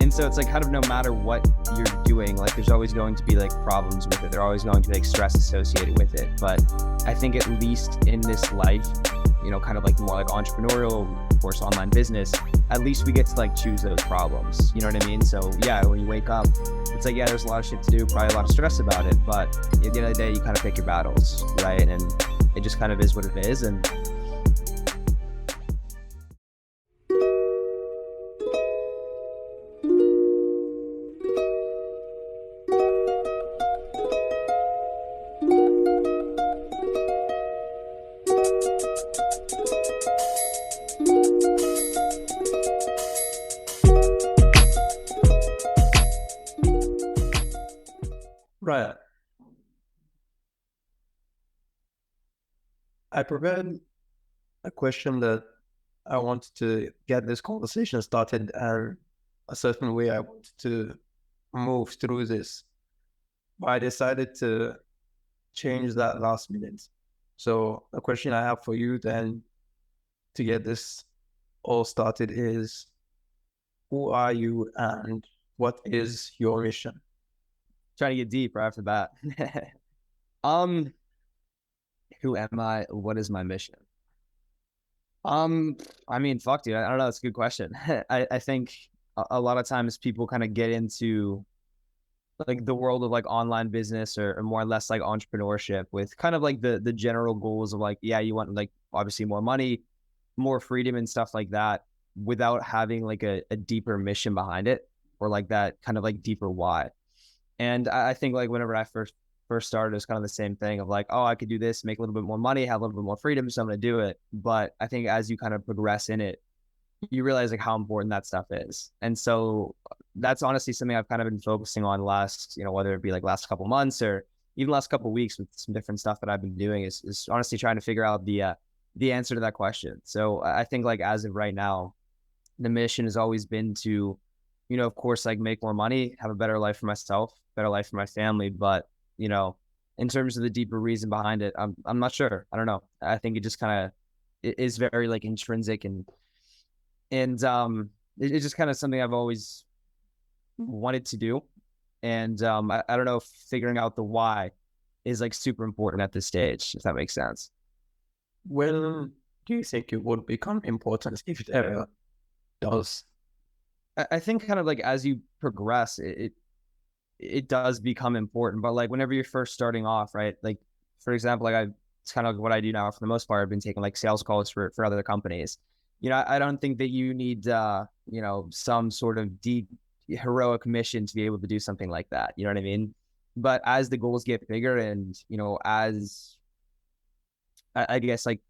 And so it's like kind of no matter what you're doing, like there's always going to be like problems with it. There's always going to be like stress associated with it. But I think at least in this life, kind of like more like entrepreneurial, of course, online business, at least we get to like choose those problems. You know what I mean? So yeah, when you wake up, it's like, yeah, there's a lot of shit to do, probably a lot of stress about it. But at the end of the day, you kind of pick your battles, right? And it just kind of is what it is. And Right. I prepared a question that I wanted to get this conversation started and a certain way I wanted to move through this. But I decided to change that last minute. So the question I have for you then to get this all started is, who are you and what is your mission? trying to get deep right off the bat. um, who am I? What is my mission? I mean, fuck, dude. I don't know. That's a good question. I think a lot of times people kind of get into like the world of like online business or more or less like entrepreneurship with kind of like the general goals of like, yeah, you want like obviously more money, more freedom and stuff like that without having like a deeper mission behind it or like that kind of like deeper why. And I think like whenever I first started, it was kind of the same thing of like, oh, I could do this, make a little bit more money, have a little bit more freedom, so I'm going to do it. But I think as you kind of progress in it, you realize like how important that stuff is. And so that's honestly something I've kind of been focusing on last, whether it be like last couple months or even last couple weeks with some different stuff that I've been doing is honestly trying to figure out the answer to that question. So I think like as of right now, the mission has always been to, of course, like make more money, have a better life for myself, better life for my family. But, in terms of the deeper reason behind it, I'm not sure. I don't know. I think it just kind of it is very like intrinsic and it's just kind of something I've always wanted to do. And I don't know if figuring out the why is like super important at this stage, if that makes sense. When do you think it would become important if it ever does? I think kind of like as you progress, it does become important. But like whenever you're first starting off, right? Like for example, it's kind of like what I do now for the most part. I've been taking like sales calls for other companies. I don't think that you need some sort of deep heroic mission to be able to do something like that. You know what I mean? But as the goals get bigger and as I guess like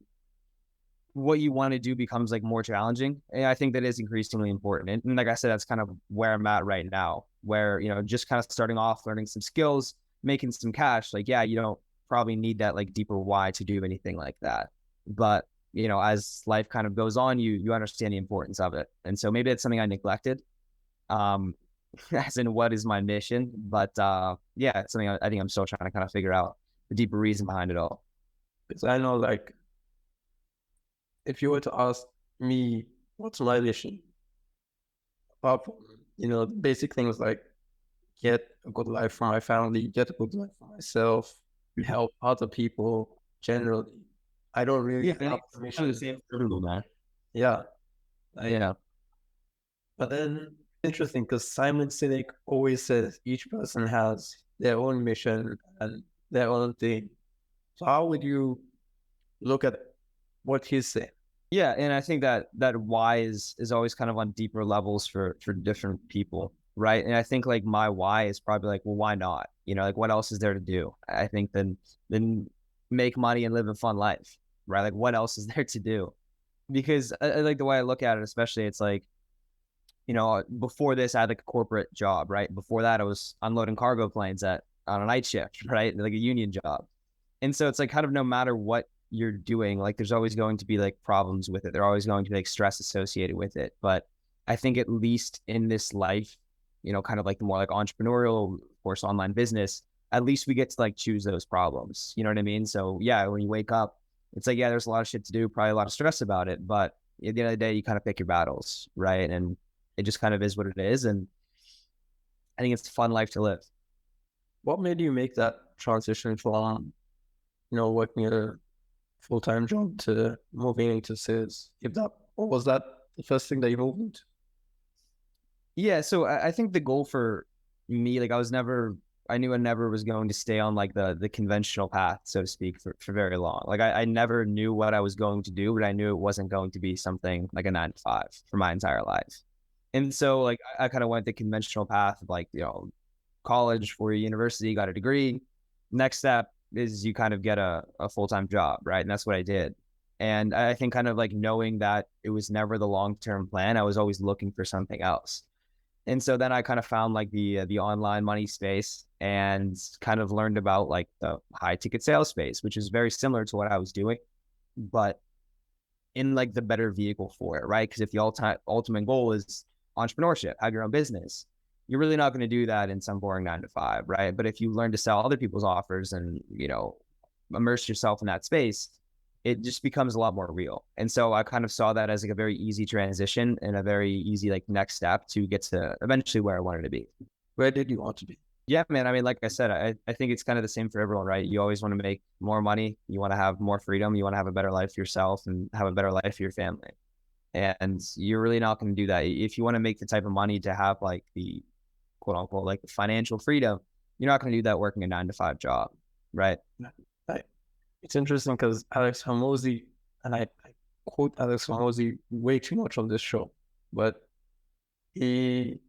what you want to do becomes like more challenging. And I think that is increasingly important. And like I said, that's kind of where I'm at right now, where, just kind of starting off, learning some skills, making some cash. Like, yeah, you don't probably need that like deeper why to do anything like that. But, as life kind of goes on, you understand the importance of it. And so maybe it's something I neglected, um, as in what is my mission. But yeah, it's something I think I'm still trying to kind of figure out the deeper reason behind it all. Because I know, like, if you were to ask me what's my mission, apart from, basic things like get a good life for my family, get a good life for myself, help other people generally, I don't really have a mission. The same for everyone, man. Yeah. Yeah. But then interesting because Simon Sinek always says each person has their own mission and their own thing. So how would you look at what he's saying? Yeah, and I think that why is always kind of on deeper levels for different people, right? And I think like my why is probably like, well, why not? Like what else is there to do? I think then make money and live a fun life, right? Like what else is there to do? Because I like the way I look at it, especially it's like, before this I had like a corporate job, right? Before that I was unloading cargo planes on a night shift, right? Like a union job. And so it's like kind of no matter what you're doing, like there's always going to be like problems with it. There's always going to be like stress associated with it. But I think at least in this life, kind of like the more like entrepreneurial, of course, online business, at least we get to like choose those problems. You know what I mean? So yeah, when you wake up, it's like, yeah, there's a lot of shit to do, probably a lot of stress about it. But at the end of the day, you kind of pick your battles, right? And it just kind of is what it is. And I think it's a fun life to live. What made you make that transition from, working at a full-time job to moving into sales? If that, or was that the first thing that you moved into? Yeah, so I think the goal for me, like I knew I never was going to stay on like the conventional path, so to speak, for very long. Like I never knew what I was going to do, but I knew it wasn't going to be something like a 9 to 5 for my entire life. And so like I kind of went the conventional path of like, college, 4 year university, got a degree. Next step is you kind of get a full-time job, right? And that's what I did. And I think kind of like knowing that it was never the long-term plan, I was always looking for something else. And so then I kind of found like the online money space and kind of learned about like the high ticket sales space, which is very similar to what I was doing, but in like the better vehicle for it, right? Because if the ultimate goal is entrepreneurship, have your own business, you're really not going to do that in some boring 9 to 5, right? But if you learn to sell other people's offers and immerse yourself in that space, it just becomes a lot more real. And so I kind of saw that as like a very easy transition and a very easy like next step to get to eventually where I wanted to be. Where did you want to be? Yeah, man. I mean, like I said, I think it's kind of the same for everyone, right? You always want to make more money. You want to have more freedom. You want to have a better life for yourself and have a better life for your family. And you're really not going to do that. If you want to make the type of money to have like the quote unquote, like the financial freedom, you're not going to do that working a 9 to 5 job, right? It's interesting because Alex Hormozy, and I quote Alex Hormozy way too much on this show, but he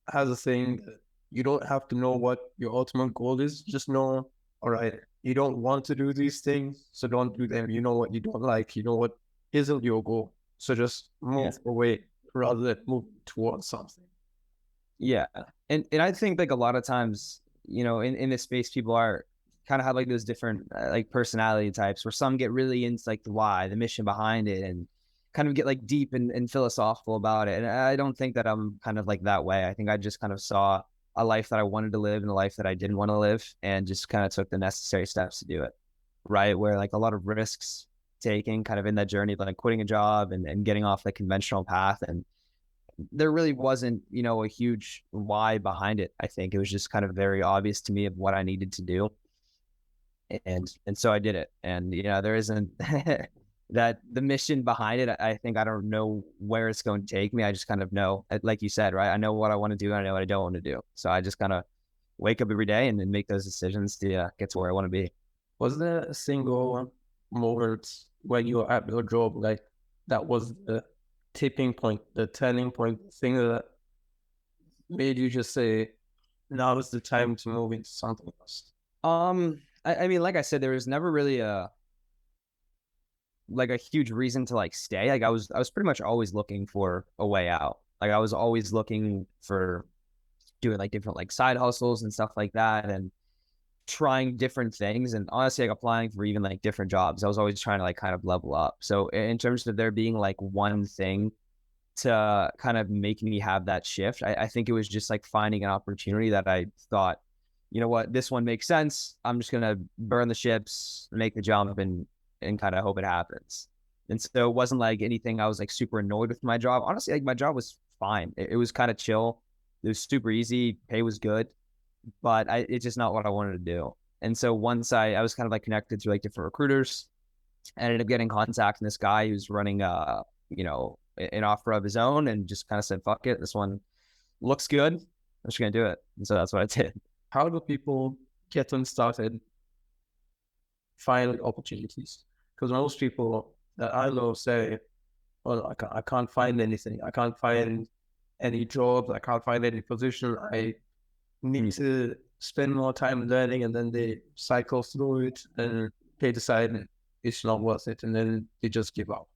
has a saying that you don't have to know what your ultimate goal is. Just know, all right, you don't want to do these things, so don't do them. You know what you don't like. You know what isn't your goal. So just Yeah. move away rather than move towards something. Yeah. And I think like a lot of times, in this space, people are kind of have like those different like personality types where some get really into like the why, the mission behind it, and kind of get like deep and philosophical about it. And I don't think that I'm kind of like that way. I think I just kind of saw a life that I wanted to live and a life that I didn't want to live and just kind of took the necessary steps to do it. Right. Where like a lot of risks taking kind of in that journey, like quitting a job and getting off the conventional path. And there really wasn't, a huge why behind it. I think it was just kind of very obvious to me of what I needed to do. And so I did it. And, there isn't that the mission behind it. I think I don't know where it's going to take me. I just kind of know, like you said, right? I know what I want to do. And I know what I don't want to do. So I just kind of wake up every day and then make those decisions to get to where I want to be. Was there a single moment when you were at your job, like that was the tipping point, the turning point, the thing that made you just say, now is the time to move into something else? I mean, like I said, there was never really a huge reason to like stay. Like I was pretty much always looking for a way out. Like I was always looking for doing like different like side hustles and stuff like that and trying different things and honestly like applying for even like different jobs. I was always trying to like kind of level up. So in terms of there being like one thing to kind of make me have that shift, I think it was just like finding an opportunity that I thought, you know what, this one makes sense. I'm just gonna burn the ships, make the jump, and kind of hope it happens. And so it wasn't like anything I was like super annoyed with my job. Honestly, like my job was fine. It was kind of chill. It was super easy. Pay was good, but it's just not what I wanted to do. And so once I was kind of like connected through like different recruiters, I ended up getting contact with this guy who's running an offer of his own and just kind of said, fuck it, this one looks good. I'm just gonna do it. And so that's what I did. How do people get them started finding opportunities? Because most people that I know say, well, I can't find anything. I can't find any jobs. I can't find any position. I need to spend more time learning, and then they cycle through it and they decide it's not worth it, and then they just give up.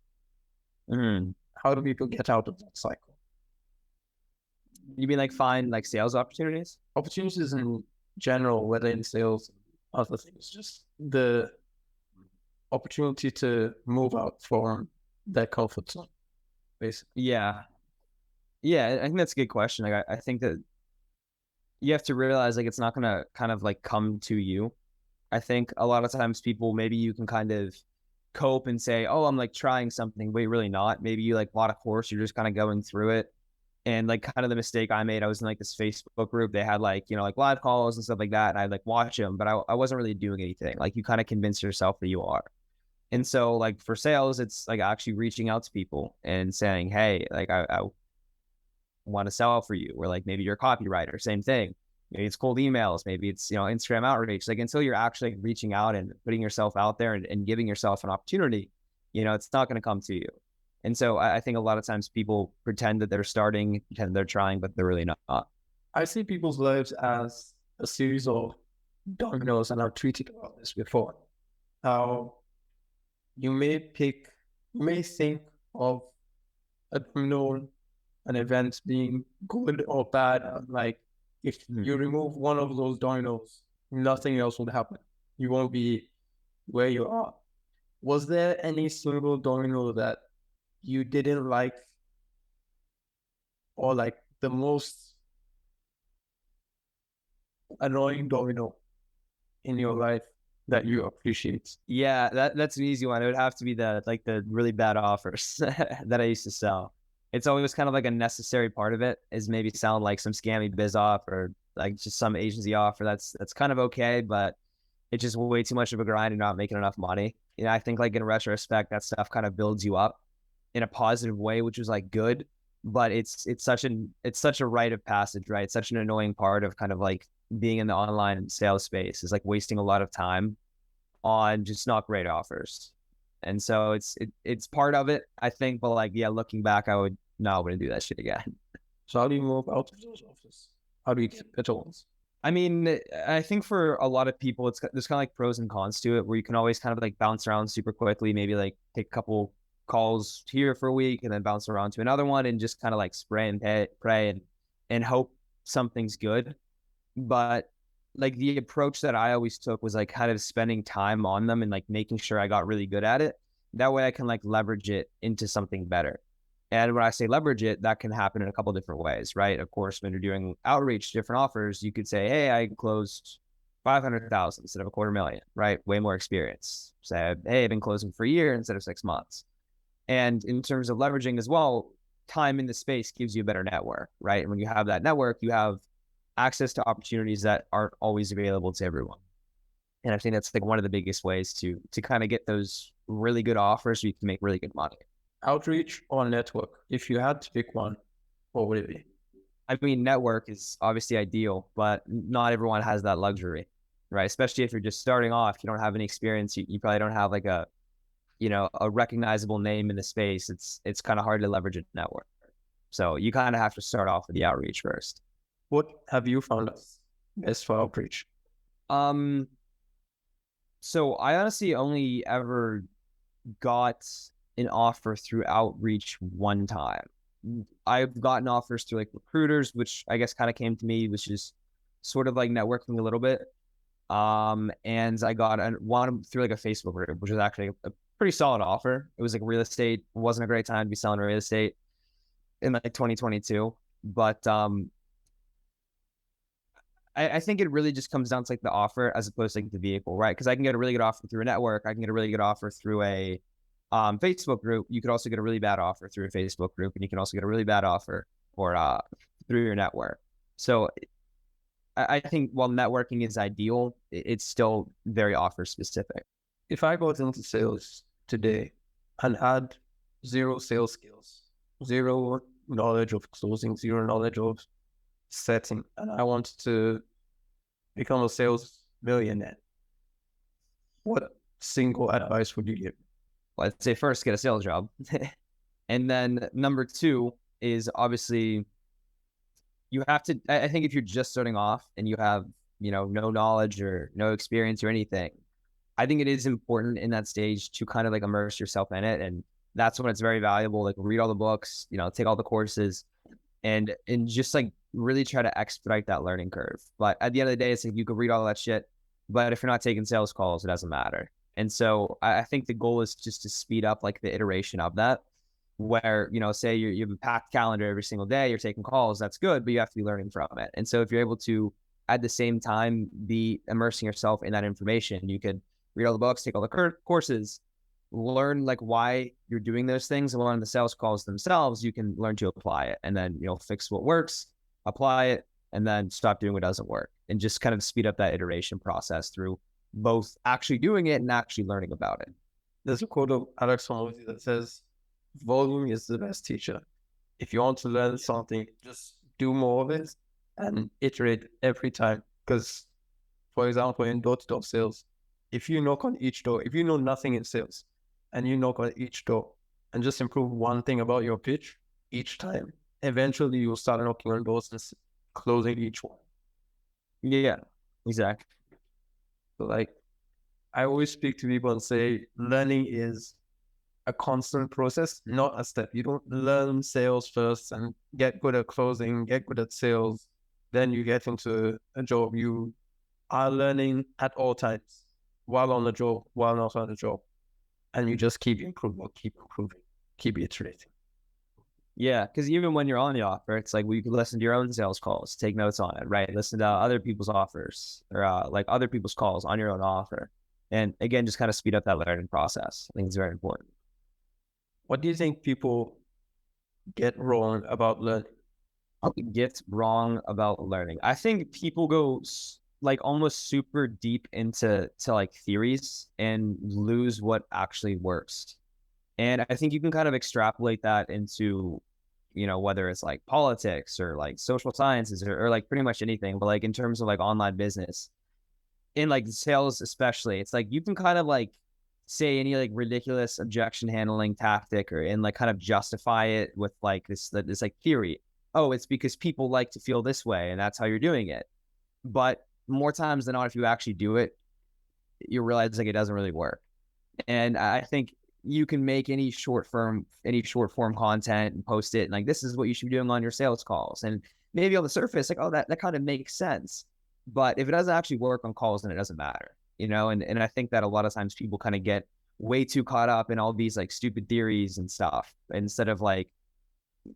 Mm-hmm. How do people get out of that cycle? You mean like find like sales opportunities? Opportunities in general, whether in sales, other things, just the opportunity to move out from their comfort zone, basically. Yeah. Yeah, I think that's a good question. Like I think that you have to realize like it's not gonna kind of like come to you. I think a lot of times people, maybe you can kind of cope and say, oh, I'm like trying something, but you're really not. Maybe you like bought a course, you're just kind of going through it. And like kind of the mistake I made, I was in like this Facebook group. They had like, you know, like live calls and stuff like that. And I'd like watch them, but I wasn't really doing anything. Like you kind of convince yourself that you are. And so like for sales, it's like actually reaching out to people and saying, hey, like I want to sell for you. Or like maybe you're a copywriter, same thing. Maybe it's cold emails, maybe it's, you know, Instagram outreach. Like until you're actually like, reaching out and putting yourself out there and giving yourself an opportunity, you know, it's not going to come to you. And so I think a lot of times people pretend that they're starting, pretend they're trying, but they're really not. I see people's lives as a series of dominoes, and I've tweeted about this before. How you may pick, you may think of a domino, an event being good or bad. Like if you remove one of those dominoes, nothing else would happen. You won't be where you are. Was there any single domino that you didn't like, or like the most annoying domino in your life that you appreciate? Yeah, that's an easy one. It would have to be the really bad offers that I used to sell. It's always kind of like a necessary part of it is maybe selling like some scammy biz off or like just some agency offer. That's kind of okay, but it's just way too much of a grind and not making enough money. You know, I think like in retrospect, that stuff kind of builds you up in a positive way, which was like good, but it's such a rite of passage, right? It's such an annoying part of kind of like being in the online sales space is like wasting a lot of time on just not great offers. And so it's part of it, I think, but like, yeah, looking back, I wouldn't do that shit again. So how do you move out of those offers? How do you get better ones? I mean, I think for a lot of people, there's kind of like pros and cons to it where you can always kind of like bounce around super quickly, maybe like take a couple calls here for a week and then bounce around to another one and just kind of like spray and pray and hope something's good. But like the approach that I always took was like kind of spending time on them and like making sure I got really good at it. That way I can like leverage it into something better. And when I say leverage it, that can happen in a couple different ways, right? Of course, when you're doing outreach, different offers, you could say, hey, I closed 500,000 instead of 250,000, right? Way more experience. Say, hey, I've been closing for a year instead of 6 months. And in terms of leveraging as well, time in the space gives you a better network, right? And when you have that network, you have access to opportunities that aren't always available to everyone. And I think that's like one of the biggest ways to kind of get those really good offers so you can make really good money. Outreach or network? If you had to pick one, what would it be? I mean, network is obviously ideal, but not everyone has that luxury, right? Especially if you're just starting off, you don't have any experience, you probably don't have like a, you know, a recognizable name in the space. It's kind of hard to leverage a network. So you kind of have to start off with the outreach first. What have you found as best for outreach? Um, so I honestly only ever got an offer through outreach one time. I've gotten offers through like recruiters, which I guess kind of came to me, which is sort of like networking a little bit. And I got one through like a Facebook group, which was actually a pretty solid offer. It was like real estate. It wasn't a great time to be selling real estate in like 2022, but I think it really just comes down to like the offer as opposed to like the vehicle, right? Because I can get a really good offer through a network. I can get a really good offer through a Facebook group. You could also get a really bad offer through a Facebook group, and you can also get a really bad offer or through your network. So I think while networking is ideal, it's still very offer specific. If I got into sales today and had zero sales skills, zero knowledge of closing, zero knowledge of setting, and I wanted to become a sales millionaire, what single advice would you give? Let's say first get a sales job. And then number two is obviously you have to, I think if you're just starting off and you have, you know, no knowledge or no experience or anything, I think it is important in that stage to kind of like immerse yourself in it. And that's when it's very valuable. Like read all the books, you know, take all the courses and just like really try to expedite that learning curve. But at the end of the day, it's like you could read all that shit, but if you're not taking sales calls, it doesn't matter. And so I think the goal is just to speed up like the iteration of that, where, you know, say you have a packed calendar every single day, you're taking calls, that's good, but you have to be learning from it. And so if you're able to, at the same time, be immersing yourself in that information, you could read all the books, take all the courses, learn like why you're doing those things and learn the sales calls themselves, you can learn to apply it, and then fix what works, apply it, and then stop doing what doesn't work, and just kind of speed up that iteration process through both actually doing it and actually learning about it. There's a quote of Alex Hormozy that says, volume is the best teacher. If you want to learn something, just do more of it and iterate every time. Because, for example, in door-to-door sales, if you knock on each door, if you know nothing in sales and you knock on each door and just improve one thing about your pitch each time, eventually you'll start knocking on doors and closing each one. Yeah, exactly. So like, I always speak to people and say, learning is a constant process, not a step. You don't learn sales first and get good at closing, get good at sales, then you get into a job. You are learning at all times, while on the job, while not on the job. And you just keep improving, keep iterating. Yeah, because even when you're on the offer, it's like, well, you can listen to your own sales calls, take notes on it, right? Listen to other people's offers, or like other people's calls on your own offer. And again, just kind of speed up that learning process. I think it's very important. What do you think people get wrong about learning? Get wrong about learning. I think people go like almost super deep into like theories and lose what actually works. And I think you can kind of extrapolate that into, whether it's like politics or like social sciences, or like pretty much anything. But like in terms of like online business, in like sales especially, it's like you can kind of like say any like ridiculous objection handling tactic, or and like kind of justify it with like this like theory. Oh, it's because people like to feel this way and that's how you're doing it. But more times than not, if you actually do it, you realize like it doesn't really work. And I think you can make any short form content and post it, and like, this is what you should be doing on your sales calls. And maybe on the surface, like, oh, that kind of makes sense. But if it doesn't actually work on calls, then it doesn't matter, and I think that a lot of times people kind of get way too caught up in all these like stupid theories and stuff, instead of like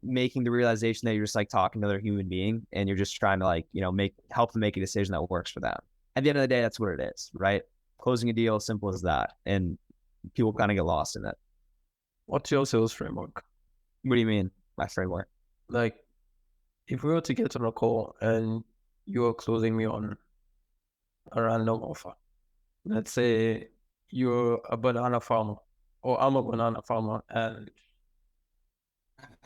making the realization that you're just like talking to another human being, and you're just trying to like, help them make a decision that works for them. At the end of the day, that's what it is, right? Closing a deal, simple as that. And people kind of get lost in it. What's your sales framework? What do you mean, my framework? Like, if we were to get on a call and you're closing me on a random offer, let's say you're a banana farmer, or I'm a banana farmer, and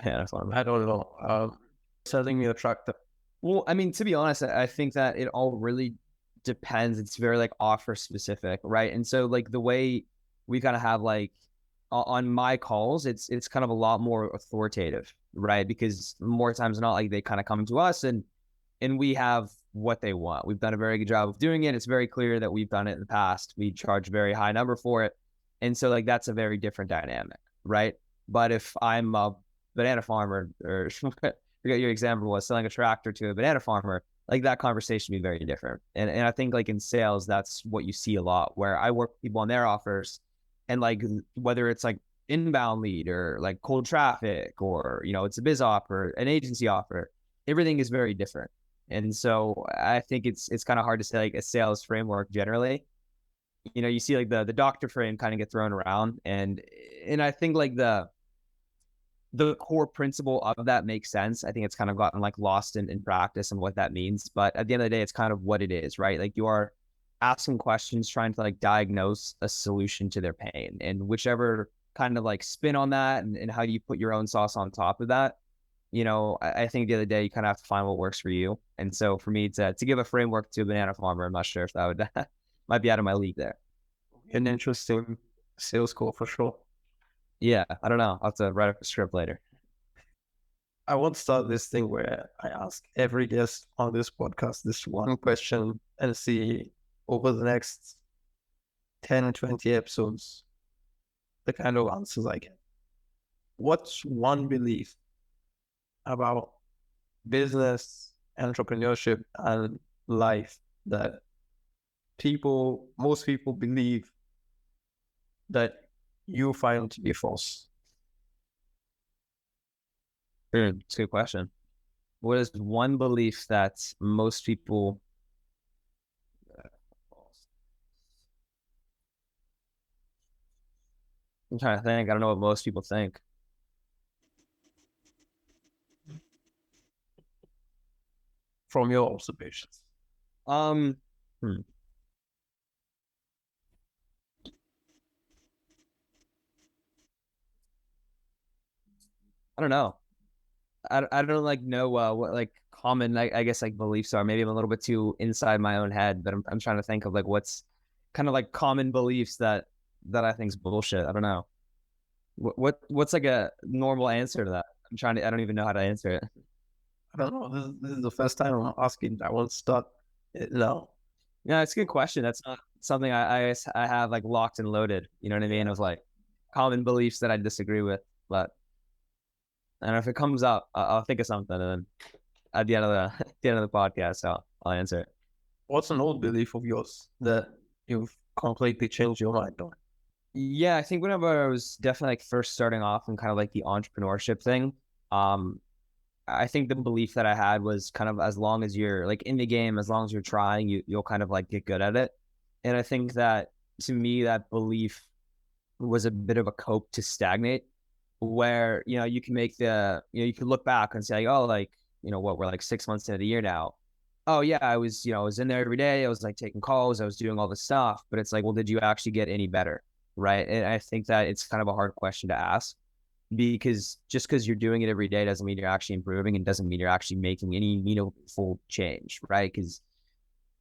Yeah, that's fine. I don't know, selling me a tractor. Well, I mean, to be honest, I think that it all really depends. It's very like offer specific, right? And so like the way we kind of have like on my calls, it's kind of a lot more authoritative, right? Because more times than not, like they kind of come to us, and we have what they want. We've done a very good job of doing it. It's very clear that we've done it in the past. We charge a very high number for it. And so like that's a very different dynamic, right? But if I'm a banana farmer, or forget your example was selling a tractor to a banana farmer, like that conversation would be very different. And I think like in sales, that's what you see a lot, where I work with people on their offers, and like whether it's like inbound lead or like cold traffic, or it's a biz offer, an agency offer, everything is very different. And so I think it's kind of hard to say like a sales framework generally. You see like the doctor frame kind of get thrown around, and I think like the core principle of that makes sense. I think it's kind of gotten like lost in practice and what that means. But at the end of the day, it's kind of what it is, right? Like you are asking questions, trying to like diagnose a solution to their pain, and whichever kind of like spin on that, and how you put your own sauce on top of that. I think the other day you kind of have to find what works for you. And so for me to give a framework to a banana farmer, I'm not sure if that would might be out of my league there. An interesting sales call for sure. Yeah, I don't know. I'll have to write up a script later. I want to start this thing where I ask every guest on this podcast this one question and see over the next 10 or 20 episodes the kind of answers I get. What's one belief about business, entrepreneurship, and life that most people believe that you find to be false? It's a good question. What is one belief that most people I'm trying to think. I don't know what most people think. from your observations? Um, hmm, I don't know. I don't like know what like common I guess like beliefs are. Maybe I'm a little bit too inside my own head, but I'm trying to think of like what's kind of like common beliefs that I think is bullshit. I don't know. What's like a normal answer to that? I don't even know how to answer it. I don't know. This is the first time I'm asking. I won't start it now. Yeah, it's a good question. That's not something I have like locked and loaded. You know what I mean? Of like common beliefs that I disagree with. But and if it comes up, I'll think of something, and then at the end of the at the end of the podcast, I'll answer it. What's an old belief of yours that you've completely changed your mind on? Yeah, I think whenever I was definitely like first starting off and kind of like the entrepreneurship thing, um, I think the belief that I had was kind of as long as you're like in the game, as long as you're trying, you'll kind of like get good at it. And I think that to me, that belief was a bit of a cope to stagnate, where you can make you can look back and say, oh, like what we're like 6 months into the year now. Oh yeah, I was in there every day. I was like taking calls. I was doing all this stuff. But it's like, well, did you actually get any better? Right. And I think that it's kind of a hard question to ask because just because you're doing it every day doesn't mean you're actually improving and doesn't mean you're actually making any meaningful change. Right. Because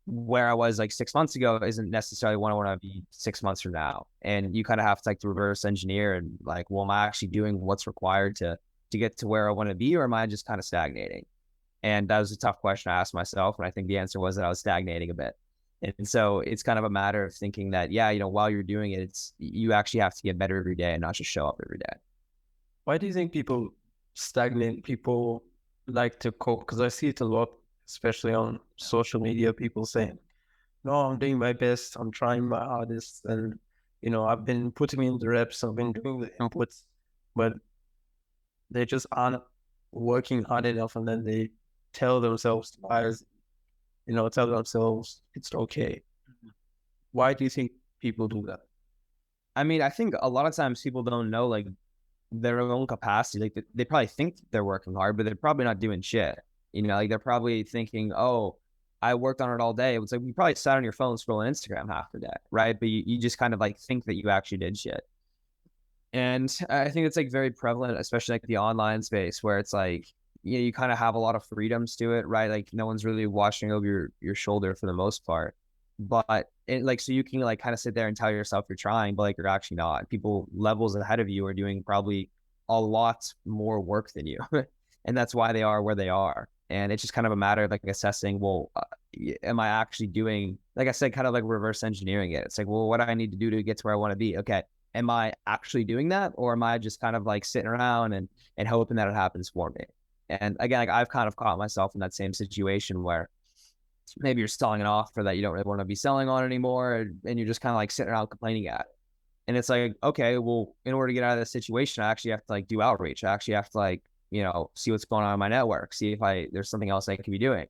where I was like 6 months ago isn't necessarily what I want to be 6 months from now. And you kind of have to like to reverse engineer and like, well, am I actually doing what's required to get to where I want to be, or am I just kind of stagnating? And that was a tough question I asked myself. And I think the answer was that I was stagnating a bit. And so it's kind of a matter of thinking that, yeah, while you're doing it, it's you actually have to get better every day and not just show up every day. Why do you think people stagnate? People like to cope because I see it a lot, especially on social media. People saying, "No, I'm doing my best. I'm trying my hardest, and I've been putting in the reps. I've been doing the inputs, but they just aren't working hard enough." And then they tell themselves lies. Tell themselves it's okay. Why do you think people do that? I mean, I think a lot of times people don't know like their own capacity. Like they probably think they're working hard, but they're probably not doing shit. Like they're probably thinking, oh, I worked on it all day. It's like you probably sat on your phone scrolling Instagram half the day, right? But you just kind of like think that you actually did shit. And I think it's like very prevalent, especially like the online space where it's like, you kind of have a lot of freedoms to it, right? Like no one's really watching over your shoulder for the most part. But so you can like kind of sit there and tell yourself you're trying, but like you're actually not. People levels ahead of you are doing probably a lot more work than you. And that's why they are where they are. And it's just kind of a matter of like assessing, well, am I actually doing, like I said, kind of like reverse engineering it. It's like, well, what do I need to do to get to where I want to be? Okay, am I actually doing that, or am I just kind of like sitting around and hoping that it happens for me? And again, like I've kind of caught myself in that same situation where maybe you're selling an offer that you don't really want to be selling on anymore, and you're just kind of like sitting around complaining at it. And it's like, okay, well, in order to get out of this situation, I actually have to like do outreach. I actually have to like, see what's going on in my network, see if there's something else I could be doing.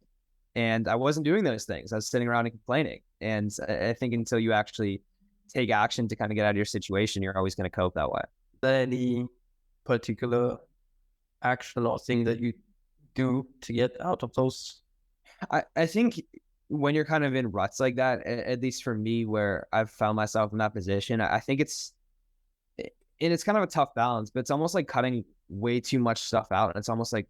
And I wasn't doing those things. I was sitting around and complaining. And I think until you actually take action to kind of get out of your situation, you're always going to cope that way. Is there any particular action or thing that you do to get out of those? I think when you're kind of in ruts like that, at least for me, where I've found myself in that position, I think and it's kind of a tough balance, but it's almost like cutting way too much stuff out. And it's almost like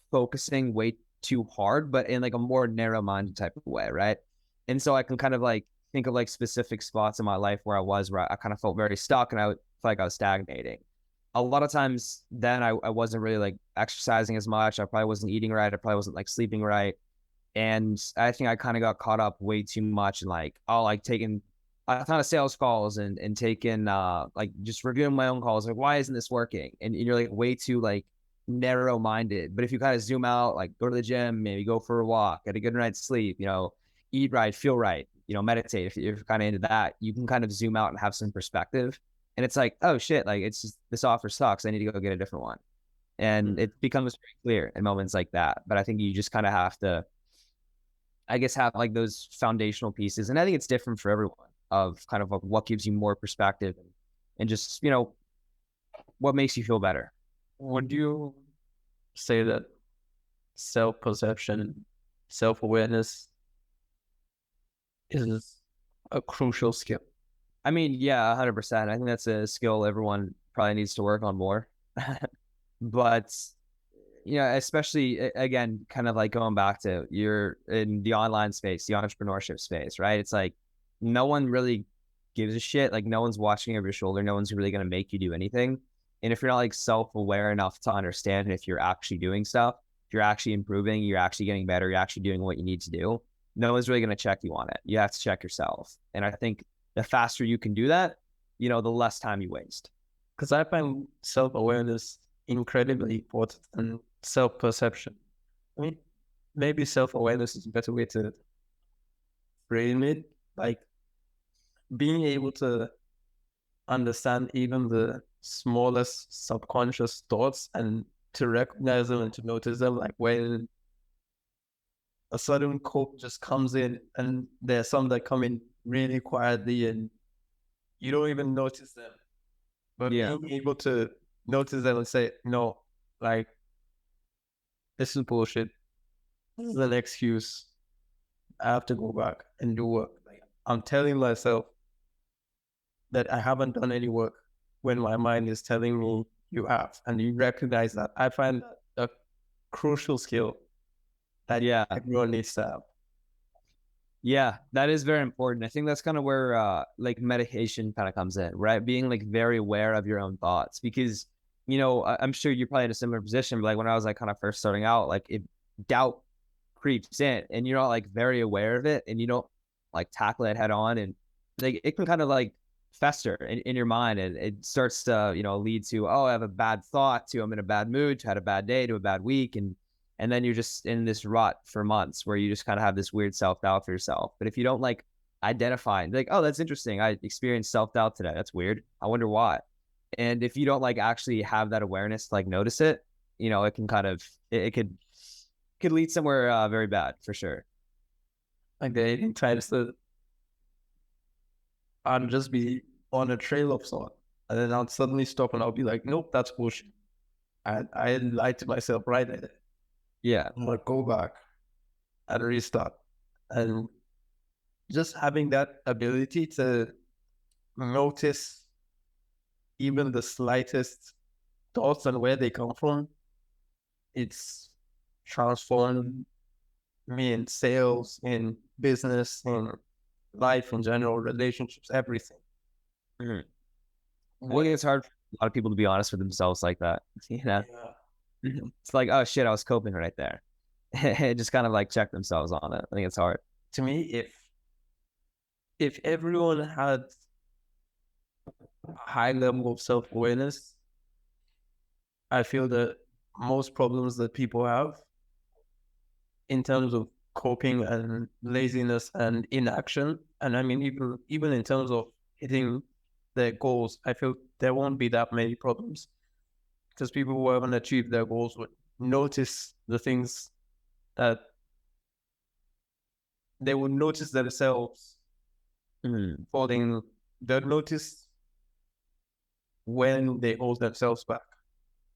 focusing way too hard, but in like a more narrow-minded type of way, right? And so I can kind of like think of like specific spots in my life where I kind of felt very stuck and I felt like I was stagnating. A lot of times then I wasn't really like exercising as much. I probably wasn't eating right. I probably wasn't like sleeping right. And I think I kind of got caught up way too much and like, oh, like taking a ton of sales calls and taking like just reviewing my own calls. Like, why isn't this working? And you're like way too like narrow minded. But if you kind of zoom out, like go to the gym, maybe go for a walk, get a good night's sleep, eat right, feel right, meditate. If you're kind of into that, you can kind of zoom out and have some perspective. And it's like, oh shit, like it's just this offer sucks. I need to go get a different one. And it becomes very clear in moments like that. But I think you just kind of have to, I guess, have like those foundational pieces. And I think it's different for everyone of kind of like what gives you more perspective and just, what makes you feel better? Would you say that self-perception, self-awareness is a crucial skill? I mean, yeah, 100%. I think that's a skill everyone probably needs to work on more. But especially again, kind of like going back to you're in the online space, the entrepreneurship space, right? It's like no one really gives a shit. Like no one's watching over your shoulder. No one's really going to make you do anything. And if you're not like self-aware enough to understand if you're actually doing stuff, if you're actually improving, you're actually getting better, you're actually doing what you need to do, no one's really going to check you on it. You have to check yourself. And I think the faster you can do that, the less time you waste. Because I find self-awareness incredibly important and self-perception. I mean, maybe self-awareness is a better way to frame it. Like being able to understand even the smallest subconscious thoughts and to recognize them and to notice them, like when a sudden quote just comes in and there's some that come in really quietly and you don't even notice them. But Yeah. being able to notice them and say, no, like, this is bullshit. This is an excuse. I have to go back and do work. Like, I'm telling myself that I haven't done any work when my mind is telling me you have. And you recognize that. I find that a crucial skill that Yeah. everyone needs to have. Yeah, that is very important. I think that's kind of where like meditation kind of comes in, right? Being like very aware of your own thoughts because I'm sure you're probably in a similar position. But like when I was like kind of first starting out, like if doubt creeps in and you're not like very aware of it and you don't like tackle it head on, and like it can kind of like fester in your mind, and it starts to lead to, oh, I have a bad thought, to I'm in a bad mood, to had a bad day, to a bad week, and then you're just in this rut for months where you just kind of have this weird self-doubt for yourself. But if you don't like identify and be like, oh, that's interesting, I experienced self-doubt today, that's weird, I wonder why. And if you don't like actually have that awareness to like notice it, it can kind of it could lead somewhere very bad for sure. Like the 18 times that I'd just be on a trail of thought. And then I'll suddenly stop and I'll be like, nope, that's bullshit. I lied to myself right there. Yeah. I'm gonna go back and restart. And just having that ability to notice even the slightest thoughts and where they come from, it's transformed me in sales, in business, in life in general, relationships, everything. Mhm. I think it's hard for a lot of people to be honest with themselves like that. Yeah. It's like, oh shit, I was coping right there. Just kind of like check themselves on it. I think it's hard. To me, if everyone had a high level of self-awareness, I feel that most problems that people have in terms of coping and laziness and inaction, and I mean even in terms of hitting their goals, I feel there won't be that many problems because people who haven't achieved their goals would notice the things that they would notice themselves falling. They'll notice when they hold themselves back.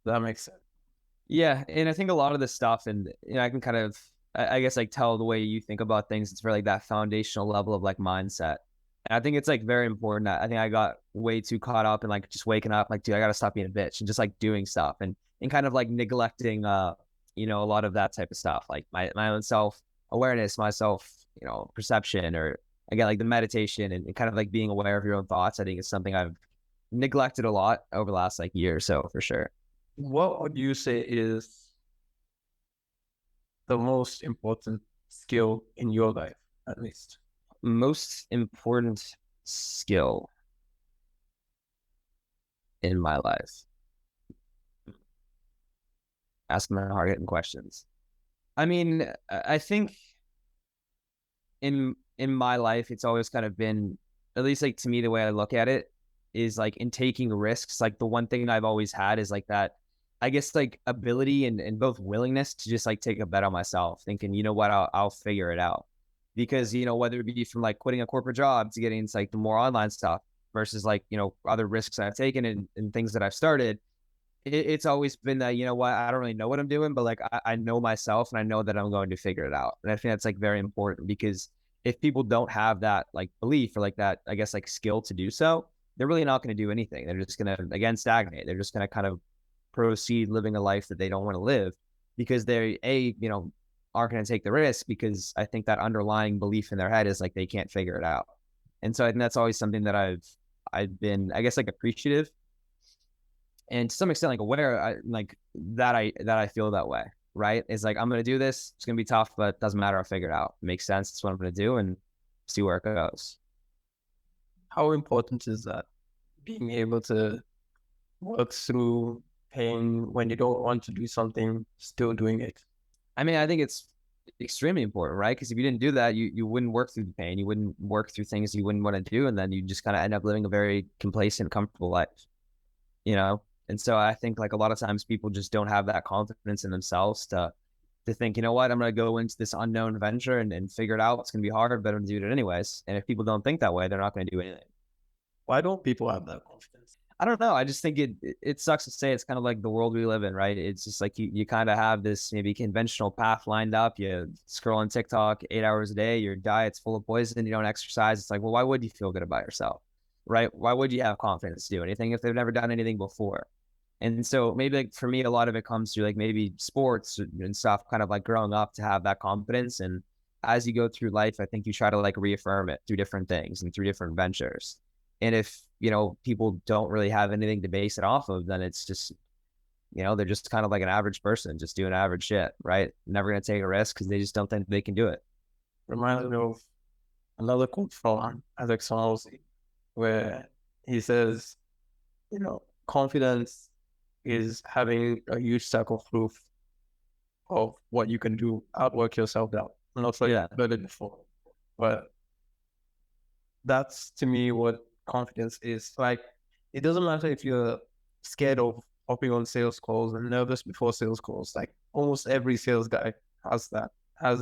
That makes sense. Yeah, and I think a lot of this stuff, and I can kind of, I guess, like tell the way you think about things. It's for like that foundational level of like mindset. And I think it's like very important. I think I got way too caught up in like just waking up, like, dude, I gotta stop being a bitch, and just like doing stuff, and kind of like neglecting, a lot of that type of stuff, like my own self awareness, my self, perception, or again like the meditation and kind of like being aware of your own thoughts. I think it's something I've neglected a lot over the last like year or so for sure. What would you say is the most important skill in your life, at least? Most important skill in my life? Asking the hard hitting questions. I mean, I think in my life, it's always kind of been, at least like to me, the way I look at it is like in taking risks. Like the one thing I've always had is like that, I guess, like ability and both willingness to just like take a bet on myself, thinking, you know what, I'll figure it out. Because, whether it be from like quitting a corporate job to getting into like the more online stuff versus like, other risks I've taken and things that I've started, it's always been that, you know what, I don't really know what I'm doing, but like I know myself and I know that I'm going to figure it out. And I think that's like very important because if people don't have that like belief or like that, I guess like skill to do so, they're really not going to do anything. They're just going to, again, stagnate. They're just going to kind of proceed living a life that they don't want to live because they, aren't going to take the risk because I think that underlying belief in their head is like they can't figure it out. And so I think that's always something that I've been, I guess, like appreciative and to some extent like aware I feel that way, right? It's like I'm gonna do this, it's gonna be tough, but it doesn't matter, I'll figure it out. It makes sense, it's what I'm gonna do and see where it goes. How important is that? Being able to work through pain when you don't want to do something, still doing it. I mean, I think it's extremely important, right? Because if you didn't do that, you wouldn't work through the pain, you wouldn't work through things you wouldn't want to do, and then you just kind of end up living a very complacent, comfortable life, you know. And so I think like a lot of times people just don't have that confidence in themselves to think, you know what, I'm going to go into this unknown venture and figure it out. It's going to be hard, but I'm going to do it anyways. And if people don't think that way, they're not going to do anything. Why don't people have that confidence? I don't know. I just think it sucks to say. It's kind of like the world we live in, right? It's just like you kind of have this maybe conventional path lined up. You scroll on TikTok 8 hours a day. Your diet's full of poison. You don't exercise. It's like, well, why would you feel good about yourself, right? Why would you have confidence to do anything if they've never done anything before? And so maybe like for me, a lot of it comes through like maybe sports and stuff, kind of like growing up to have that confidence. And as you go through life, I think you try to like reaffirm it through different things and through different ventures. And if, people don't really have anything to base it off of, then it's just, they're just kind of like an average person, just doing average shit, right? Never going to take a risk because they just don't think they can do it. Reminds me of another quote from Alex, where he says, confidence is having a huge stack of proof of what you can do, outwork yourself out. I'm not sure you've heard it before, but that's to me what confidence is. Like, it doesn't matter if you're scared of hopping on sales calls and nervous before sales calls. Like almost every sales guy has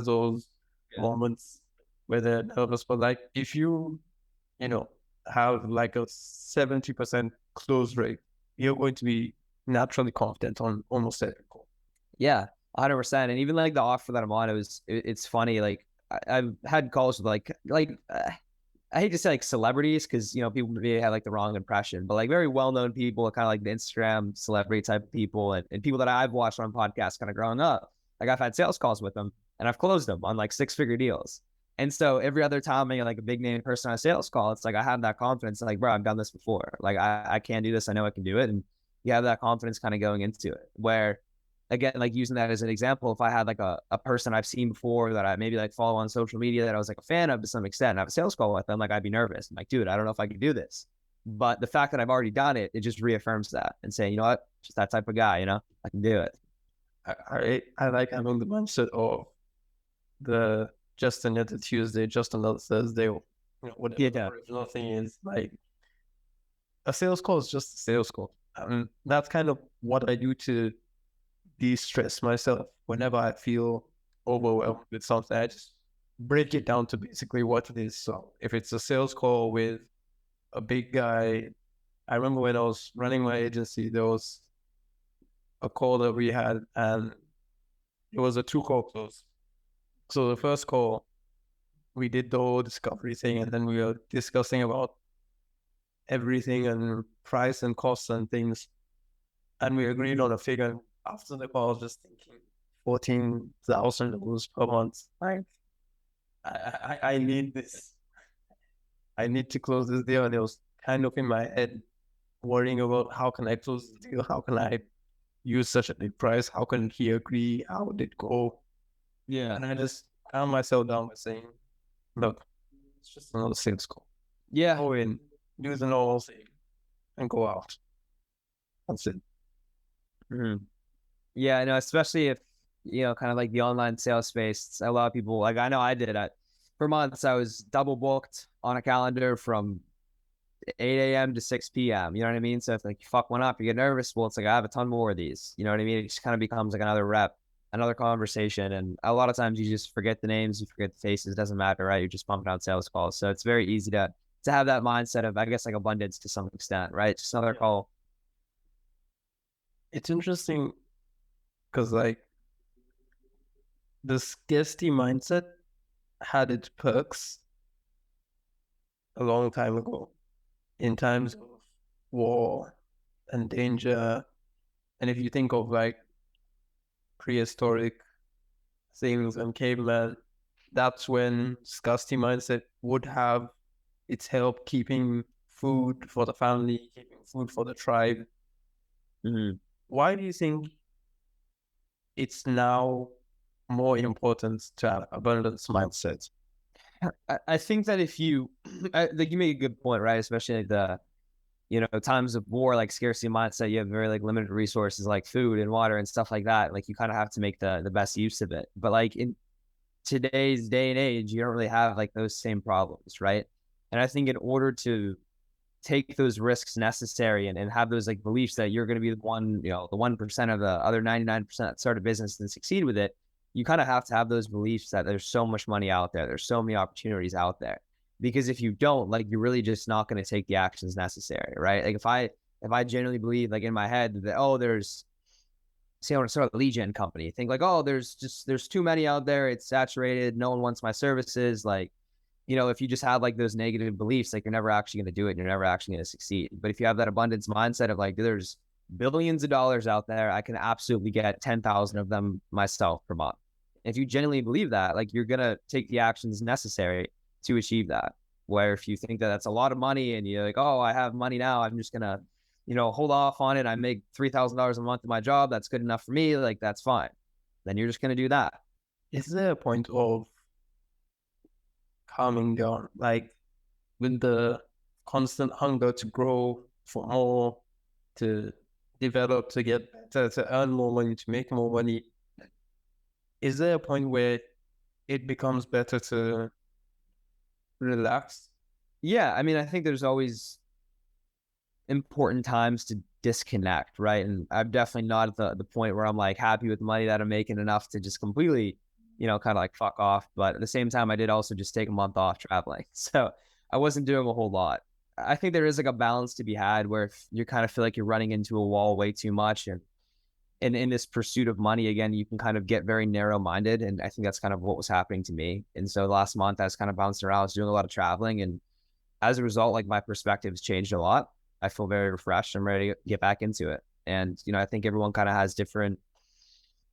those moments where they're nervous. But like if you, have like a 70% close rate, you're going to be naturally confident on almost every call. Yeah, 100%. And even like the offer that I'm on, it's funny. Like I've had calls with I hate to say like celebrities because people maybe have like the wrong impression, but like very well-known people, kind of like the Instagram celebrity type of people, and people that I've watched on podcasts kind of growing up. Like I've had sales calls with them and I've closed them on like 6-figure deals. And so every other time I get like a big name person on a sales call, it's like I have that confidence. Like, bro, I've done this before. Like I can do this. I know I can do it. And you have that confidence kind of going into it. Where again, like using that as an example, if I had like a person I've seen before that I maybe like follow on social media that I was like a fan of to some extent, and I have a sales call with them, like I'd be nervous. I'm like, dude, I don't know if I can do this. But the fact that I've already done it, it just reaffirms that and saying, you know what, just that type of guy, I can do it. I like having the mindset of the just another Tuesday, just another Thursday, whatever the original thing is. Like a sales call is just a sales call. That's kind of what I do to de-stress myself whenever I feel overwhelmed with something. I just break it down to basically what it is. So if it's a sales call with a big guy, I remember when I was running my agency, there was a call that we had and it was a 2-call close. So the first call, we did the whole discovery thing and then we were discussing about everything and price and costs and things. And we agreed on a figure. After the call, I was just thinking $14,000 per month. Right. I need this. I need to close this deal. And it was kind of in my head, worrying about how can I close the deal? How can I use such a big price? How can he agree? How would it go? Yeah. And I just calmed myself down by saying, look, it's just another sales call. Yeah. Go in, do the normal thing, and go out. That's it. Mm-hmm. Yeah, I know, especially if, kind of like the online sales space, a lot of people, like I know I did it. For months, I was double booked on a calendar from 8 a.m. to 6 p.m. You know what I mean? So if like you fuck one up, you get nervous. Well, it's like I have a ton more of these. You know what I mean? It just kind of becomes like another rep, another conversation. And a lot of times you just forget the names, you forget the faces. It doesn't matter, right? You're just pumping out sales calls. So it's very easy to have that mindset of, I guess, like abundance to some extent, right? Just another call. It's interesting because like the scarcity mindset had its perks a long time ago in times of war and danger. And if you think of like prehistoric things and caveman, that's when scarcity mindset would have its help keeping food for the family, keeping food for the tribe. Mhm. Why do you think it's now more important to have abundance mindset? I think that if you, like you make a good point, right? Especially like the, times of war, like scarcity mindset, you have very like limited resources like food and water and stuff like that. Like you kind of have to make the best use of it. But like in today's day and age, you don't really have like those same problems, right? And I think in order to take those risks necessary and have those like beliefs that you're going to be the one, the 1% of the other 99% that start a business and succeed with it, you kind of have to have those beliefs that there's so much money out there. There's so many opportunities out there. Because if you don't, like, you're really just not going to take the actions necessary, right? Like if I genuinely believe like in my head that, oh, there's, say I want to start a lead gen company, think like, oh, there's too many out there, it's saturated, no one wants my services, like, if you just have like those negative beliefs, like you're never actually going to do it and you're never actually going to succeed. But if you have that abundance mindset of like, there's billions of dollars out there, I can absolutely get 10,000 of them myself per month. If you genuinely believe that, like you're going to take the actions necessary to achieve that. Where if you think that that's a lot of money and you're like, oh, I have money now, I'm just going to, hold off on it. I make $3,000 a month in my job. That's good enough for me. Like, that's fine. Then you're just going to do that. Is there a point of calming down, like with the constant hunger to grow for more, to develop, to get better, to earn more money, to make more money? Is there a point where it becomes better to relax? Yeah. I mean, I think there's always important times to disconnect, right? And I'm definitely not at the point where I'm like happy with the money that I'm making enough to just completely, kind of like fuck off. But at the same time, I did also just take a month off traveling. So I wasn't doing a whole lot. I think there is like a balance to be had where if you kind of feel like you're running into a wall way too much and in this pursuit of money, again, you can kind of get very narrow minded. And I think that's kind of what was happening to me. And so last month I was kind of bouncing around, I was doing a lot of traveling, and as a result, like my perspective's changed a lot. I feel very refreshed. I'm ready to get back into it. And, I think everyone kind of has different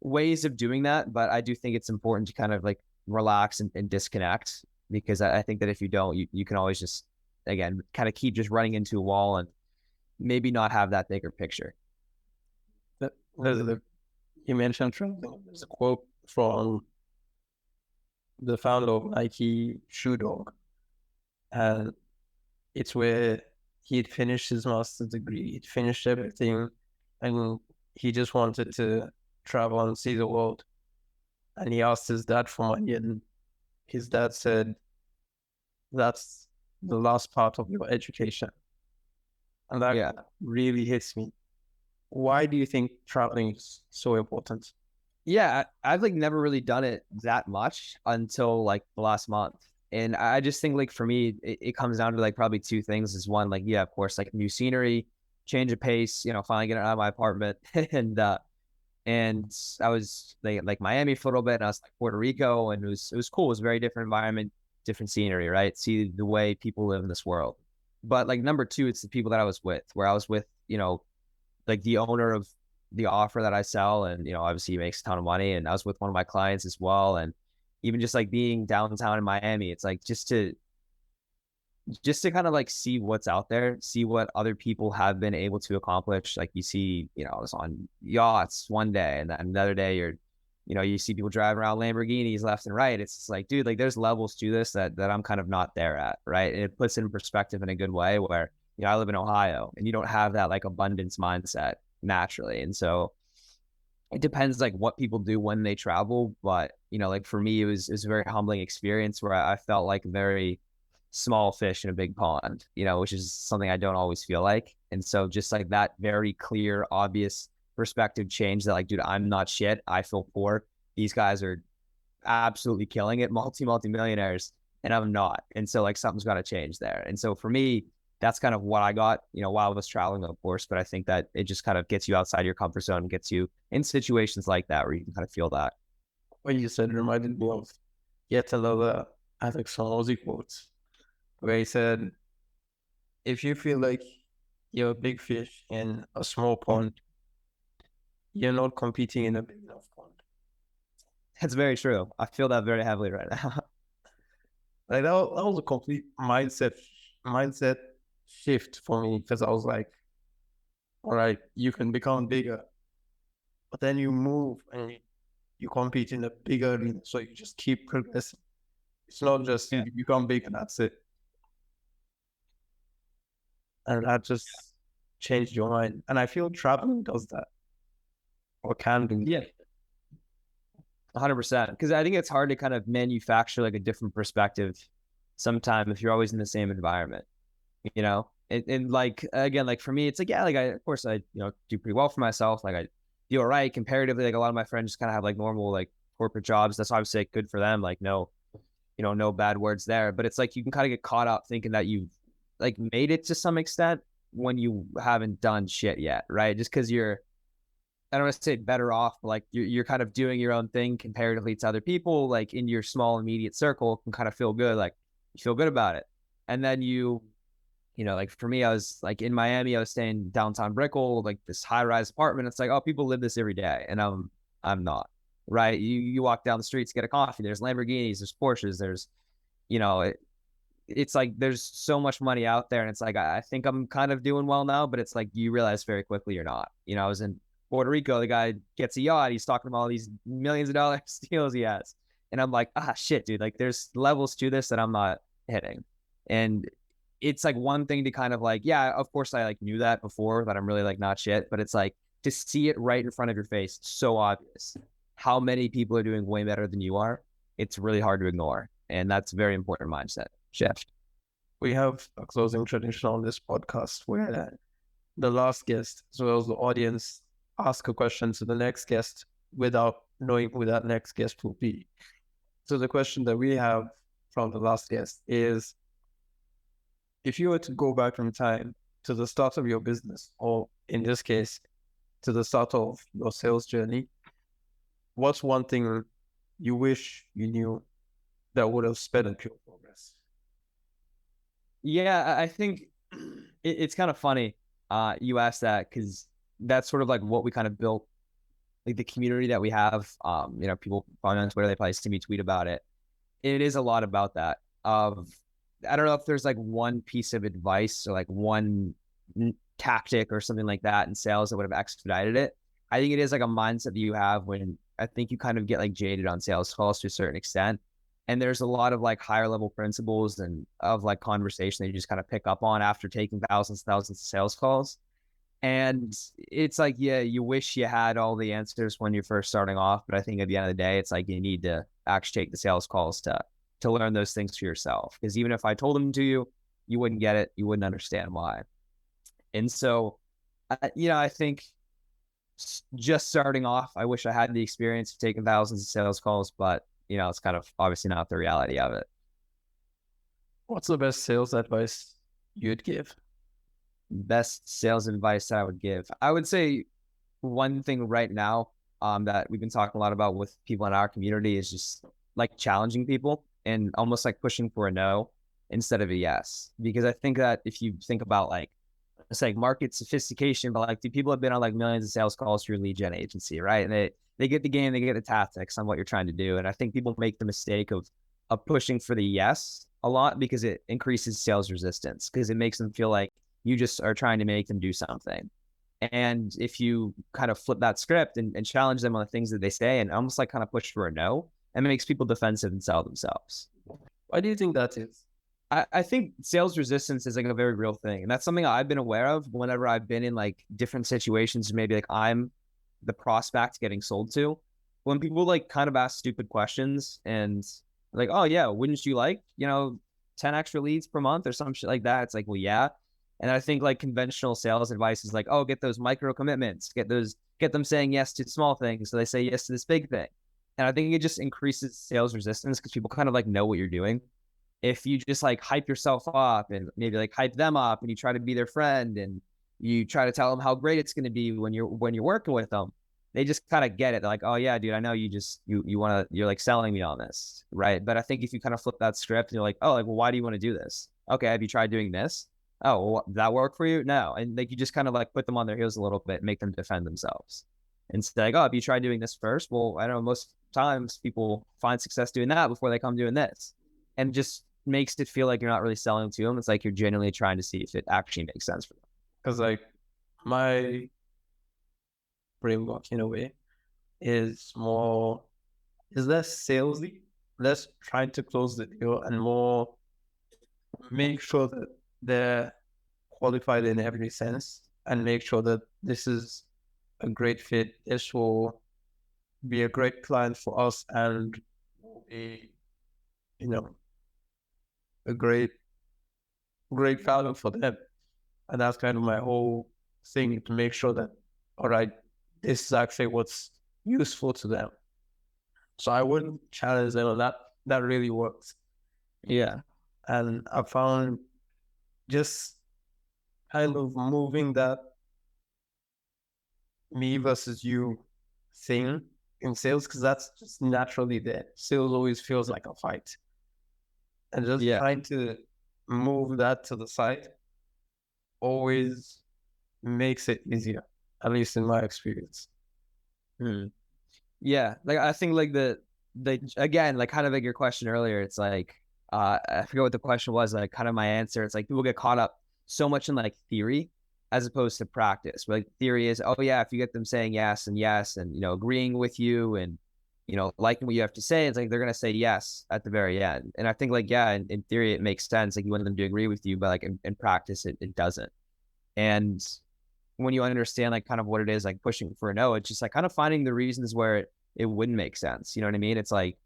ways of doing that, but I do think it's important to kind of like relax and disconnect, because I think that if you don't, you can always just, again, kind of keep just running into a wall and maybe not have that bigger picture. You mentioned traveling. There's a quote from the founder of Nike, Shoe Dog, and it's where he'd finished his master's degree, he'd finished everything, and he just wanted to travel and see the world. And he asked his dad for money, and his dad said, "That's the last part of your education." And that Yeah. really hits me. Why do you think traveling is so important? Yeah, I've like never really done it that much until like the last month. And I just think like for me, it comes down to like probably two things. Is one, like, yeah, of course, like new scenery, change of pace, finally getting out of my apartment. And I was like Miami for a little bit, and I was like Puerto Rico, and it was cool. It was a very different environment, different scenery, right? See the way people live in this world. But like number two, it's the people that I was with, where I was with, like the owner of the offer that I sell, and obviously he makes a ton of money. And I was with one of my clients as well, and even just like being downtown in Miami, it's like just to kind of like see what's out there, see what other people have been able to accomplish. Like you see, it's on yachts one day, and then another day you see people driving around Lamborghinis left and right. It's just like, dude, like there's levels to this that I'm kind of not there at, right? And it puts it in perspective in a good way where, I live in Ohio and you don't have that like abundance mindset naturally. And so it depends like what people do when they travel. But, like for me, it was a very humbling experience where I felt like very small fish in a big pond, which is something I don't always feel like. And so just like that very clear, obvious perspective change that like, dude, I'm not shit. I feel poor. These guys are absolutely killing it, multi millionaires, and I'm not. And so like something's got to change there. And so for me, that's kind of what I got, while I was traveling, of course. But I think that it just kind of gets you outside your comfort zone and gets you in situations like that where you can kind of feel that. What you said reminded me of yet another Alex Hormozy quote, where he said, if you feel like you're a big fish in a small pond, you're not competing in a big enough pond. That's very true. I feel that very heavily right now. Like that was a complete mindset shift for me, because I was like, all right, you can become bigger, but then you move and you compete in a bigger arena. So you just keep progressing. It's not just Yeah. you become big and that's it. And that just changed your mind. And I feel traveling does that, or can do. Yeah. 100%. Because I think it's hard to kind of manufacture like a different perspective sometime if you're always in the same environment, and like, again, like for me, it's like, yeah, like of course I, do pretty well for myself. Like I do all right comparatively. Like a lot of my friends just kind of have like normal, like corporate jobs. That's obviously like, good for them. Like no, no bad words there, but it's like, you can kind of get caught up thinking that you've like made it to some extent when you haven't done shit yet. Right. Just because I don't want to say better off, but like you're kind of doing your own thing comparatively to other people, like in your small immediate circle, can kind of feel good. Like you feel good about it. And then like for me, I was like in Miami, I was staying downtown Brickell, like this high rise apartment. It's like, oh, people live this every day. And I'm not, right. You walk down the streets, get a coffee. There's Lamborghinis, there's Porsches, there's, you know, it, it's like, there's so much money out there. And it's like, I think I'm kind of doing well now, but it's like, you realize very quickly you're not. I was in Puerto Rico, the guy gets a yacht. He's talking about all these millions of dollars deals he has. And I'm like, shit, dude, like there's levels to this that I'm not hitting. And it's like one thing to kind of like, yeah, of course I like knew that before, that I'm really like not shit, but it's like to see it right in front of your face, so obvious how many people are doing way better than you are. It's really hard to ignore. And that's a very important mindset shift. We have a closing tradition on this podcast where the last guest, as well as the audience, ask a question to the next guest without knowing who that next guest will be. So the question that we have from the last guest is, if you were to go back in time to the start of your business, or in this case, to the start of your sales journey, what's one thing you wish you knew that would have sped up your progress? Yeah, I think it's kind of funny you asked that, because that's sort of like what we kind of built, like the community that we have. People find on Twitter, they probably see me tweet about it. It is a lot about that. I don't know if there's like one piece of advice or like one tactic or something like that in sales that would have expedited it. I think it is like a mindset that you have when I think you kind of get like jaded on sales calls to a certain extent. And there's a lot of like higher level principles and of like conversation that you just kind of pick up on after taking thousands and thousands of sales calls. And it's like, yeah, you wish you had all the answers when you're first starting off. But I think at the end of the day, it's like you need to actually take the sales calls to learn those things for yourself. Because even if I told them to you, you wouldn't get it. You wouldn't understand why. And so, I think just starting off, I wish I had the experience of taking thousands of sales calls, but, it's kind of obviously not the reality of it. What's the best sales advice you'd give? Best sales advice that I would give, I would say one thing right now that we've been talking a lot about with people in our community is just like challenging people and almost like pushing for a no instead of a yes. Because I think that if you think about like, it's like market sophistication, but like, do people have been on like millions of sales calls through lead gen agency, right? And they get the game, they get the tactics on what you're trying to do. And I think people make the mistake of pushing for the yes a lot because it increases sales resistance, because it makes them feel like you just are trying to make them do something. And if you kind of flip that script and challenge them on the things that they say and almost like kind of push for a no, it makes people defensive and sell themselves. Why do you think that is? I think sales resistance is like a very real thing. And that's something I've been aware of whenever I've been in like different situations, maybe like I'm the prospect getting sold to. When people like kind of ask stupid questions and like, oh yeah, wouldn't you like, 10 extra leads per month or some shit like that? It's like, well, yeah. And I think like conventional sales advice is like, oh, get those micro commitments, get them saying yes to small things, so they say yes to this big thing. And I think it just increases sales resistance because people kind of like know what you're doing. if you just like hype yourself up and maybe like hype them up and you try to be their friend and you try to tell them how great it's going to be when you're working with them, they just kind of get it. They're like, oh yeah, dude, I know you just you want to, you're like selling me on this, right? But I think if you kind of flip that script and you're like, oh, like, well, why do you want to do this? Okay, have you tried doing this? Oh, well, that work for you? No. And like you just kind of like put them on their heels a little bit, make them defend themselves. And it's like, oh, have you tried doing this first? Well, I don't know, most times people find success doing that before they come doing this. And just makes it feel like you're not really selling to them. It's like you're genuinely trying to see if it actually makes sense for them. Because like my framework in a way is less salesy, less trying to close the deal, and more make sure that they're qualified in every sense, and make sure that this is a great fit. This will be a great client for us, and a you know a great value for them. And that's kind of my whole thing, to make sure that, all right, this is actually what's useful to them. So I wouldn't challenge them on that. That really works. Yeah. And I found just kind of moving that me versus you thing in sales, because that's just naturally there. Sales always feels like a fight. And just Yeah. trying to move that to the side always makes it easier, at least in my experience. Hmm. Yeah. Like I think like the again, like kind of like your question earlier, it's like I forget what the question was, like kind of my answer. It's like people get caught up so much in like theory as opposed to practice. Where like theory is, oh yeah, if you get them saying yes and agreeing with you and liking what you have to say, it's like they're gonna say yes at the very end. And I think like yeah, in theory it makes sense. Like you want them to agree with you, but like in practice it doesn't. And when you understand like kind of what it is, like pushing for a no, it's just like kind of finding the reasons where it wouldn't make sense. You know what I mean? It's like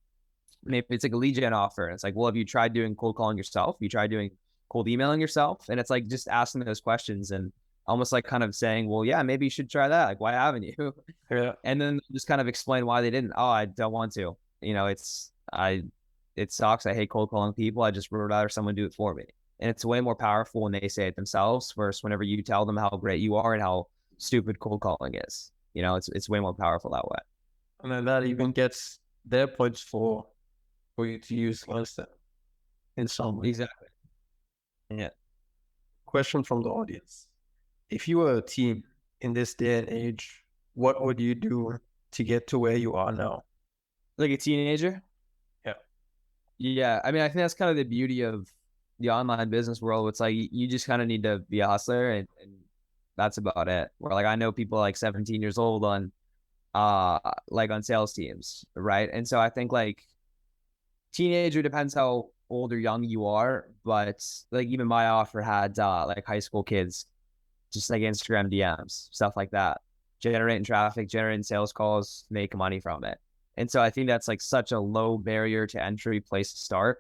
maybe it's like a lead gen offer. And it's like, well, have you tried doing cold calling yourself? Have you tried doing cold emailing yourself? And it's like just asking those questions and almost like kind of saying, well, yeah, maybe you should try that. Like, why haven't you? Yeah. And then just kind of explain why they didn't. Oh, I don't want to. It sucks. I hate cold calling people. I just would rather someone do it for me. And it's way more powerful when they say it themselves versus whenever you tell them how great you are and how stupid cold calling is. It's way more powerful that way. And then that even gets their points for you to use against them in some way. Exactly. Yeah. Question from the audience. If you were a team in this day and age, what would you do to get to where you are now? Like a teenager? Yeah. Yeah. I mean, I think that's kind of the beauty of the online business world. It's like you just kind of need to be a hustler and that's about it. Where like I know people like 17 years old on like on sales teams, right? And so I think like teenager depends how old or young you are, but like even my offer had like high school kids, just like Instagram DMs, stuff like that, generating traffic, generating sales calls, make money from it. And so I think that's like such a low barrier to entry place to start.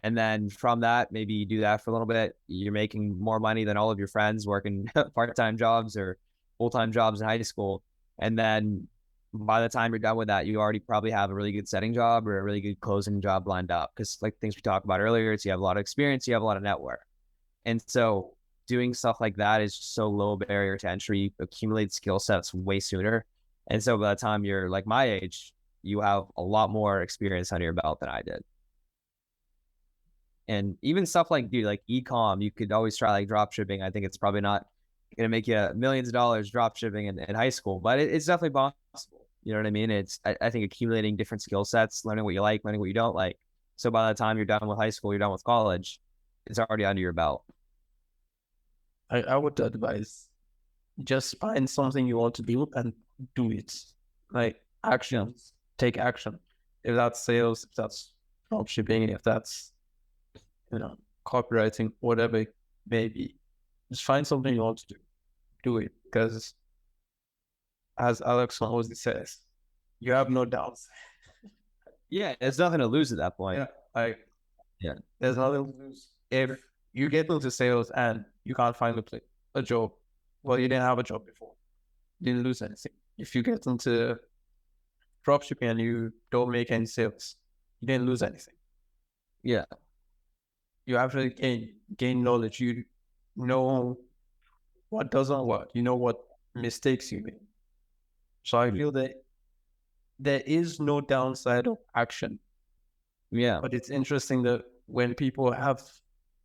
And then from that, maybe you do that for a little bit. You're making more money than all of your friends working part-time jobs or full-time jobs in high school. And then by the time you're done with that, you already probably have a really good setting job or a really good closing job lined up. Because like things we talked about earlier, it's you have a lot of experience, you have a lot of network. And so doing stuff like that is just so low barrier to entry. You accumulate skill sets way sooner. And so by the time you're like my age, you have a lot more experience under your belt than I did. And even stuff like, dude, like e-com, you could always try like drop shipping. I think it's probably not going to make you millions of dollars drop shipping in high school, but it's definitely possible. You know what I mean? I think accumulating different skill sets, learning what you like, learning what you don't like. So by the time you're done with high school, you're done with college, it's already under your belt. I would advise just find something you want to do and do it. Like actions, take action. If that's sales, if that's drop shipping, if that's copywriting, whatever it may be, just find something you want to do it. Because as Alex always says, you have no doubts. Yeah, there's nothing to lose at that point. Yeah, yeah, there's nothing to lose. If you get into sales and you can't find a job, well, you didn't have a job before. You didn't lose anything. If you get into dropshipping and you don't make any sales, you didn't lose anything. Yeah. you actually gain knowledge. You know what doesn't work. You know what mistakes you make. So I feel that there is no downside of action, Yeah. but it's interesting that when people have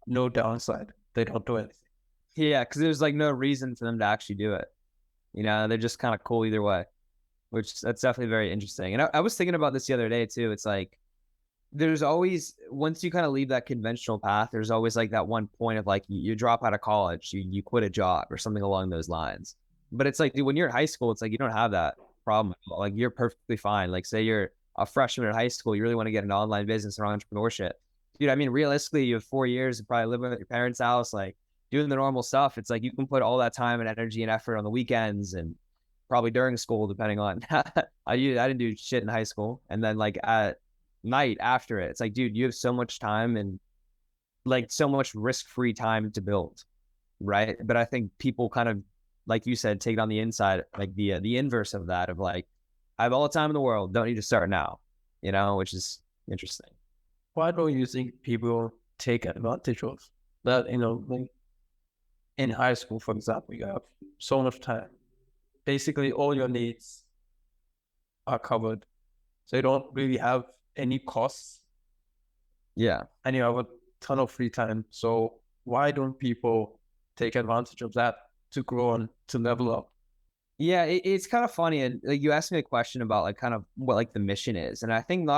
no downside, they don't do anything. Yeah. Cause there's like no reason for them to actually do it. You know, they're just kind of cool either way, which that's definitely very interesting. And I was thinking about this the other day too. It's like, there's always, once you kind of leave that conventional path, there's always like that one point of like you drop out of college, you quit a job or something along those lines. But it's like, dude, when you're in high school, it's like you don't have that problem. Like you're perfectly fine. Like say you're a freshman in high school, you really want to get into online business or entrepreneurship. Dude, I mean, realistically, you have 4 years of probably living at your parents' house, like doing the normal stuff. It's like you can put all that time and energy and effort on the weekends and probably during school, depending on I didn't do shit in high school. And then like at night after it. It's like, dude, you have so much time and like so much risk-free time to build, right? But I think people kind of, like you said, take it on the inside, like the inverse of that, of like, I have all the time in the world, don't need to start now, you know, which is interesting. Why don't you think people take advantage of that? Like in high school, for example, you have so much time. Basically, all your needs are covered. So you don't really have any costs Yeah. and you have a ton of free time. So why don't people take advantage of that to grow and to level up? Yeah, it's kind of funny. And like you asked me a question about like kind of what like the mission is. And I think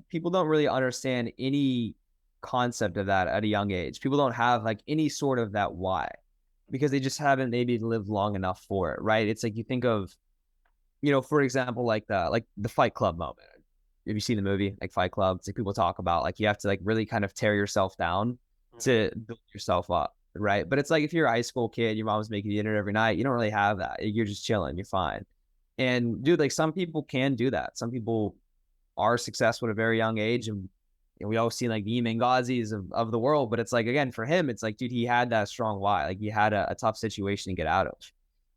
people don't really understand any concept of that at a young age. People don't have like any sort of that why because they just haven't maybe lived long enough for it, right? It's like you think of, you know, for example, like the Fight Club moment. Have you seen the movie like Fight Club? It's like people talk about like you have to like really kind of tear yourself down to build yourself up, right? But it's like if you're a high school kid, your mom's making you dinner every night, you don't really have that. You're just chilling, you're fine. And dude, like some people can do that. Some people are successful at a very young age, and we always see like the Mangazis of the world. But it's like again for him, it's like dude, he had that strong why. Like he had a tough situation to get out of.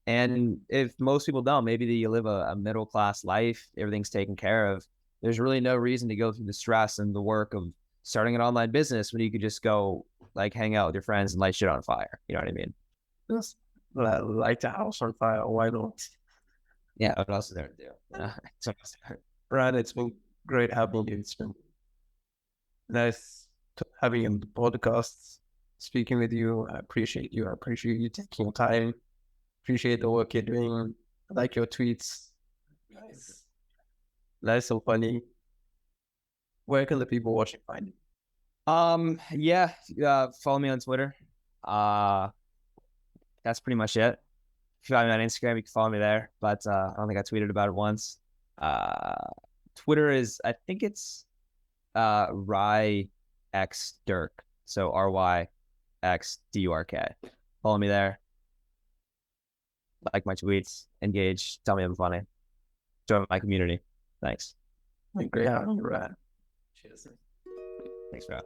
And if most people don't, maybe you live a middle class life, everything's taken care of. There's really no reason to go through the stress and the work of starting an online business when you could just go like hang out with your friends and light shit on fire. You know what I mean? Just light the house on fire. Why not? Yeah. What else is there to do? Brad, it's been great having you. It's been nice having you on the podcast, speaking with you. I appreciate you. I appreciate you taking time. Appreciate the work you're doing. I like your tweets. Nice. Nice and funny. Where can the people watching find you? Yeah, follow me on Twitter. Uh, that's pretty much it. If you follow me on Instagram, you can follow me there. But I don't think I tweeted about it once. Uh, Twitter is, I think it's Rye X Dirk. So RYXDURK. Follow me there. Like my tweets. Engage. Tell me I'm funny. Join my community. Thanks. Great having you, Brad. Thanks, bro.